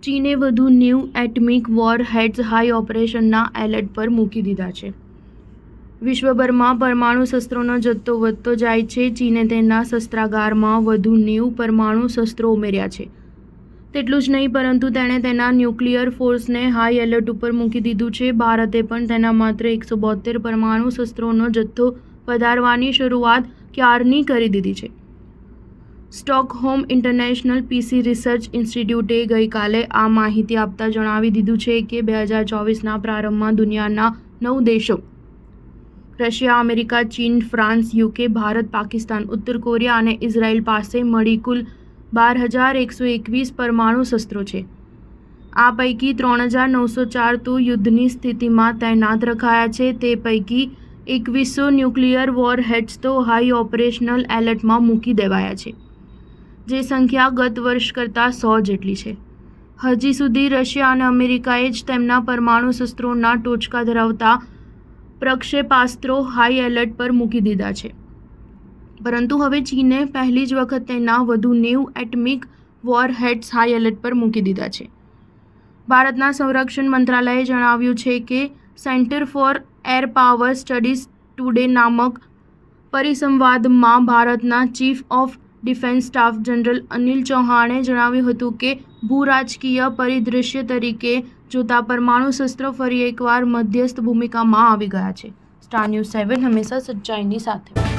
ચીને વધુ 90 atomic war heads high ઓપરેશનના એલર્ટ પર મૂકી દીધા છે। વિશ્વભરમાં પરમાણુ શસ્ત્રોનો જથ્થો વધતો જાય છે। ચીને તેના શસ્ત્રાગારમાં વધુ 90 પરમાણુ શસ્ત્રો ઉમેર્યા છે। તેટલું જ નહીં, પરંતુ તેણે તેના ન્યુક્લિયર ફોર્સને હાઈ એલર્ટ ઉપર મૂકી દીધું છે। ભારતે પણ તેના માત્ર 172 પરમાણુ શસ્ત્રોનો જથ્થો વધારવાની શરૂઆત ક્યારની કરી દીધી છે। સ્ટોકહોમ ઇન્ટરનેશનલ પીસી રિસર્ચ ઇન્સ્ટિટ્યૂટે ગઈકાલે આ માહિતી આપતા જણાવી દીધું છે કે 2024ના પ્રારંભમાં દુનિયાના 9 દેશો રશિયા, અમેરિકા, ચીન, ફ્રાન્સ, યુકે, ભારત, પાકિસ્તાન, ઉત્તર કોરિયા અને ઇઝરાયલ પાસે મળી કુલ 12,121 પરમાણુ શસ્ત્રો છે। આ પૈકી 3,904 તો યુદ્ધની સ્થિતિમાં તૈનાત રખાયા છે। તે પૈકી 2100 ન્યુક્લિયર વોરહેડ્સ તો હાઈ ઓપરેશનલ એલર્ટમાં મૂકી દેવાયા છે, જે સંખ્યા ગત વર્ષ કરતાં 100 જેટલી છે। હજી સુધી રશિયા અને અમેરિકાએ જ તેમના પરમાણુ શસ્ત્રોના ટોચકા ધરાવતા પ્રક્ષેપાસ્ત્રો હાઈ એલર્ટ પર મૂકી દીધા છે, પરંતુ હવે ચીને પહેલી જ વખત તેના વધુ 90 એટમિક વોરહેડ્સ હાઈ એલર્ટ પર મૂકી દીધા છે। ભારતના સંરક્ષણ મંત્રાલયે જણાવ્યું છે કે Centre for Air Power Studies today નામક પરિસંવાદમાં ભારતના chief of defence staff general Anil ચૌહાણે જણાવ્યું હતું કે ભૂ-રાજકીય પરિદૃશ્ય તરીકે જોતા પરમાણુ શસ્ત્રો ફરી એકવાર મધ્યસ્થ ભૂમિકામાં આવી ગયા છે। સ્ટાર ન્યૂઝ 7 હંમેશા સચ્ચાઈની સાથે।